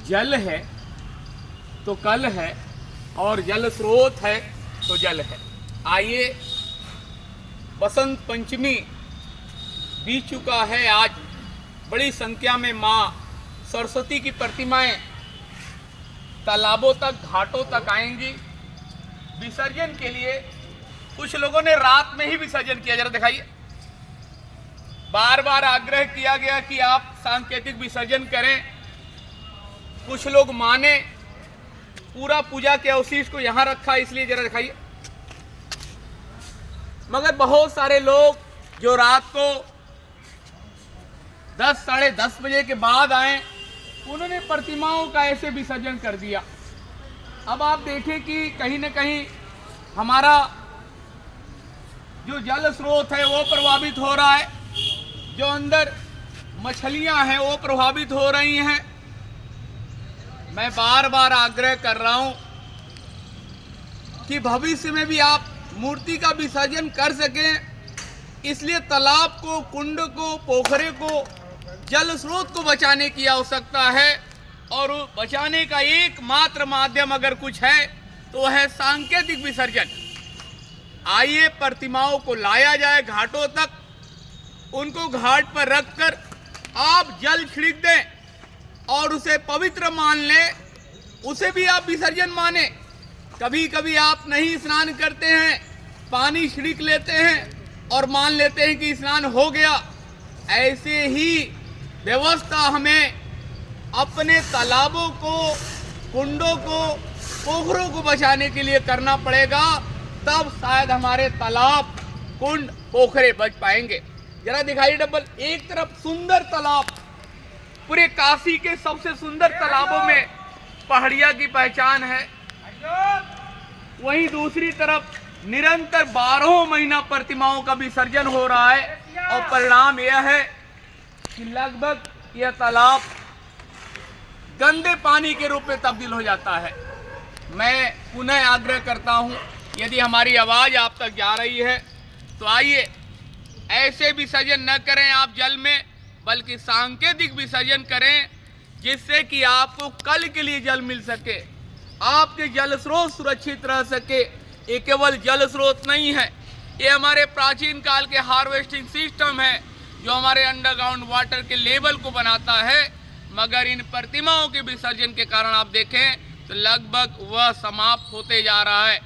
जल है तो कल है और जल स्रोत है तो जल है। आइए, बसंत पंचमी बीत चुका है। आज बड़ी संख्या में माँ सरस्वती की प्रतिमाएं तालाबों तक, घाटों तक आएंगी विसर्जन के लिए। कुछ लोगों ने रात में ही विसर्जन किया, जरा दिखाइए। बार बार आग्रह किया गया कि आप सांकेतिक विसर्जन करें। कुछ लोग माने पूरा पूजा के अवशेष को यहां रखा, इसलिए जरा दिखाइए। मगर बहुत सारे लोग जो रात को 10 साढ़े 10 बजे के बाद आए, उन्होंने प्रतिमाओं का ऐसे विसर्जन कर दिया। अब आप देखें कि कहीं न कहीं हमारा जो जल स्रोत है वो प्रभावित हो रहा है, जो अंदर मछलियां हैं वो प्रभावित हो रही हैं। मैं बार बार आग्रह कर रहा हूं कि भविष्य में भी आप मूर्ति का विसर्जन कर सकें, इसलिए तालाब को, कुंड को, पोखरे को, जल स्रोत को बचाने की आवश्यकता है। और बचाने का एकमात्र माध्यम अगर कुछ है तो वह है सांकेतिक विसर्जन। आइए, प्रतिमाओं को लाया जाए घाटों तक, उनको घाट पर रखकर आप जल छिड़क दें और उसे पवित्र मान लें, उसे भी आप विसर्जन माने। कभी कभी आप नहीं स्नान करते हैं, पानी छिड़क लेते हैं और मान लेते हैं कि स्नान हो गया। ऐसे ही व्यवस्था हमें अपने तालाबों को, कुंडों को, पोखरों को बचाने के लिए करना पड़ेगा, तब शायद हमारे तालाब, कुंड, पोखरे बच पाएंगे। जरा दिखाइए डबल। एक तरफ सुंदर तालाब, पूरे काशी के सबसे सुंदर तालाबों में पहाड़िया की पहचान है, वहीं दूसरी तरफ निरंतर 12 महीना प्रतिमाओं का विसर्जन हो रहा है और परिणाम यह है कि लगभग यह तालाब गंदे पानी के रूप में तब्दील हो जाता है। मैं पुनः आग्रह करता हूं, यदि हमारी आवाज़ आप तक जा रही है तो आइए, ऐसे विसर्जन न करें आप जल में, बल्कि सांकेतिक विसर्जन करें, जिससे कि आपको कल के लिए जल मिल सके, आपके जल स्रोत सुरक्षित रह सके। ये केवल जल स्रोत नहीं है, ये हमारे प्राचीन काल के हार्वेस्टिंग सिस्टम है जो हमारे अंडरग्राउंड वाटर के लेवल को बनाता है। मगर इन प्रतिमाओं के विसर्जन के कारण आप देखें तो लगभग वह समाप्त होते जा रहा है।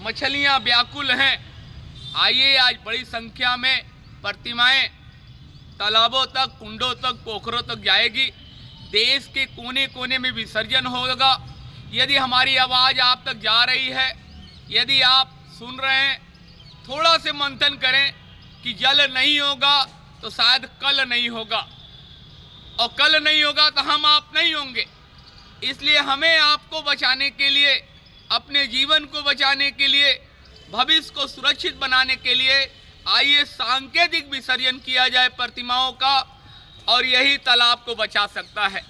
मछलियां व्याकुल हैं। आइए, आज बड़ी संख्या में प्रतिमाएं तालाबों तक, कुंडों तक, पोखरों तक जाएगी। देश के कोने कोने में विसर्जन होगा। यदि हमारी आवाज़ आप तक जा रही है, यदि आप सुन रहे हैं, थोड़ा से मंथन करें कि जल नहीं होगा तो शायद कल नहीं होगा, और कल नहीं होगा तो हम आप नहीं होंगे। इसलिए हमें आपको बचाने के लिए, अपने जीवन को बचाने के लिए, भविष्य को सुरक्षित बनाने के लिए आइए सांकेतिक विसर्जन किया जाए प्रतिमाओं का, और यही तालाब को बचा सकता है।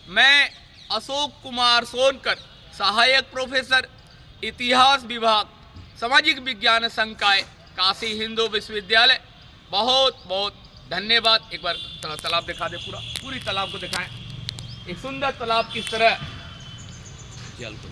मैं अशोक कुमार सोनकर, सहायक प्रोफेसर, इतिहास विभाग, सामाजिक विज्ञान संकाय, काशी हिंदू विश्वविद्यालय, बहुत बहुत धन्यवाद। एक बार तालाब दिखा दे, पूरी तालाब को दिखाएं। एक सुंदर तालाब किस तरह जल को